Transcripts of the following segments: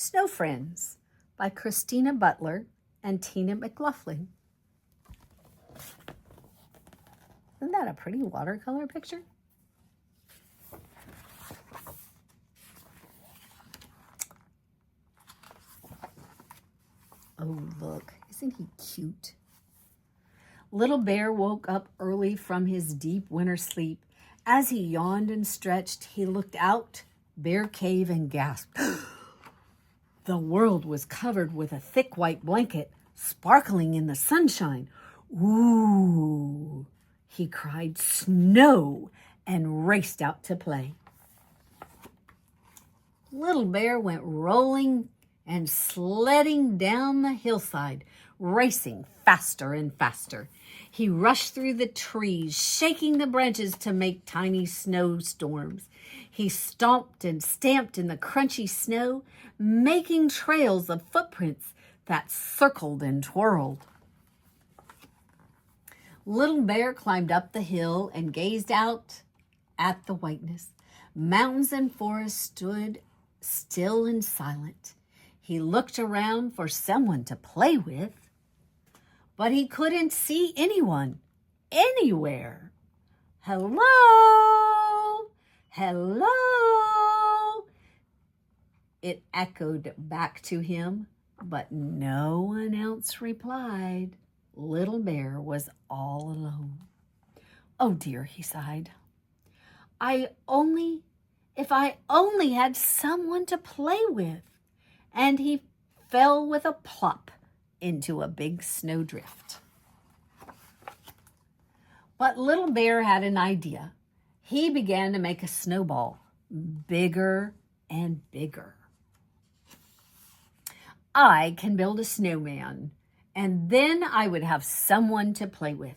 Snow Friends by Christina Butler and Tina Macnaughton. Isn't that a pretty watercolor picture? Oh, look, isn't he cute? Little Bear woke up early from his deep winter sleep. As he yawned and stretched, he looked out Bear Cave and gasped. The world was covered with a thick white blanket, sparkling in the sunshine. Ooh, he cried, snow, and raced out to play. Little Bear went rolling and sledding down the hillside, racing faster and faster. He rushed through the trees, shaking the branches to make tiny snowstorms. He stomped and stamped in the crunchy snow, making trails of footprints that circled and twirled. Little Bear climbed up the hill and gazed out at the whiteness. Mountains and forests stood still and silent. He looked around for someone to play with, but he couldn't see anyone, anywhere. Hello? Hello? It echoed back to him, but no one else replied. Little Bear was all alone. Oh dear, he sighed. If I only had someone to play with. And he fell with a plop into a big snowdrift. But Little Bear had an idea. He began to make a snowball, bigger and bigger. I can build a snowman, and then I would have someone to play with.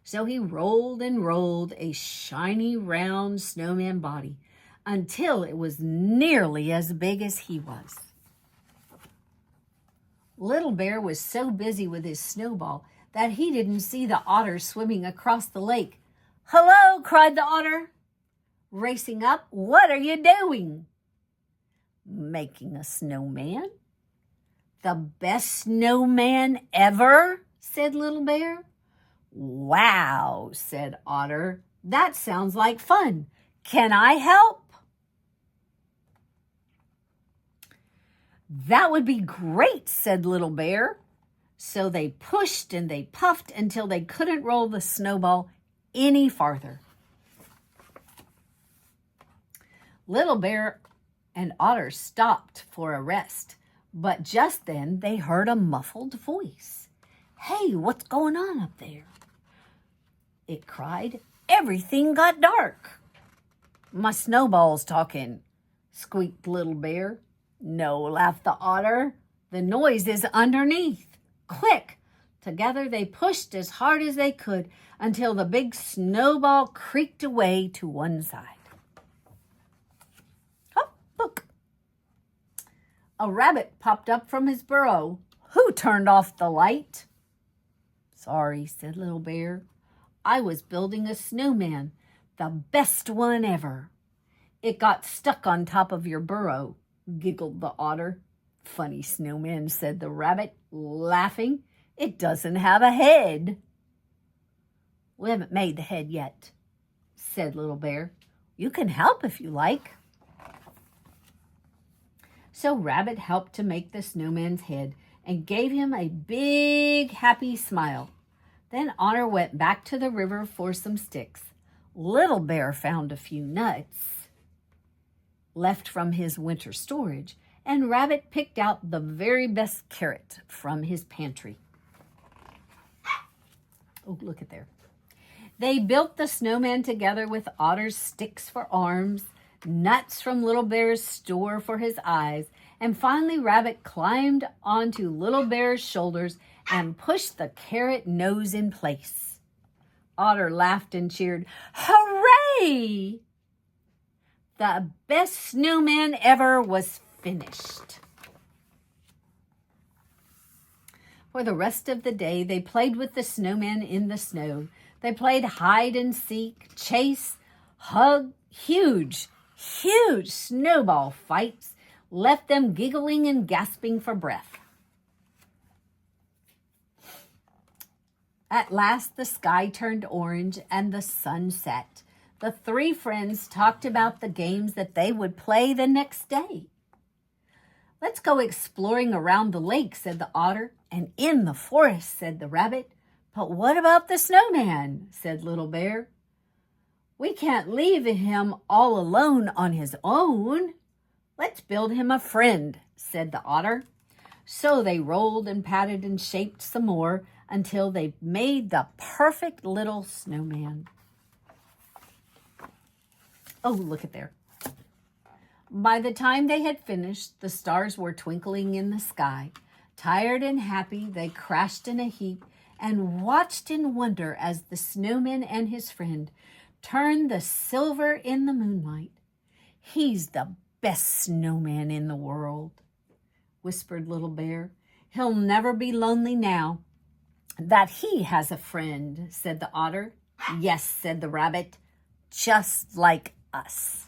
So he rolled and rolled a shiny round snowman body until it was nearly as big as he was. Little Bear was so busy with his snowball that he didn't see the otter swimming across the lake. Hello, cried the otter, racing up. What are you doing? Making a snowman. The best snowman ever, said Little Bear. Wow, said Otter. That sounds like fun. Can I help? That would be great, said Little Bear. So they pushed and they puffed until they couldn't roll the snowball any farther. Little Bear and Otter stopped for a rest, but just then they heard a muffled voice. Hey, what's going on up there? It cried. Everything got dark. My snowball's talking, squeaked Little Bear. No, laughed the otter. The noise is underneath. Quick! Together they pushed as hard as they could until the big snowball creaked away to one side. Oh, look! A rabbit popped up from his burrow. Who turned off the light? Sorry, said Little Bear. I was building a snowman, the best one ever. It got stuck on top of your burrow, giggled the otter. Funny snowman, said the rabbit, laughing. It doesn't have a head. We haven't made the head yet, said Little Bear. You can help if you like. So Rabbit helped to make the snowman's head and gave him a big, happy smile. Then Otter went back to the river for some sticks. Little Bear found a few nuts left from his winter storage, and Rabbit picked out the very best carrot from his pantry. Oh, look at there. They built the snowman together with Otter's sticks for arms, nuts from Little Bear's store for his eyes, and finally Rabbit climbed onto Little Bear's shoulders and pushed the carrot nose in place. Otter laughed and cheered. Hooray! The best snowman ever was finished. For the rest of the day, they played with the snowman in the snow. They played hide and seek, chase, hug, huge snowball fights. left them giggling and gasping for breath. At last the sky turned orange and the sun set. The three friends talked about the games that they would play the next day. Let's go exploring around the lake, said the otter, and in the forest, said the rabbit. But what about the snowman, said Little Bear. We can't leave him all alone on his own. Let's build him a friend, said the otter. So they rolled and patted and shaped some more until they made the perfect little snowman. Oh, look at there. By the time they had finished, the stars were twinkling in the sky. Tired and happy, they crashed in a heap and watched in wonder as the snowman and his friend turned the silver in the moonlight. He's the best snowman in the world, whispered Little Bear. He'll never be lonely now that he has a friend, said the otter. Yes, said the rabbit, just like us.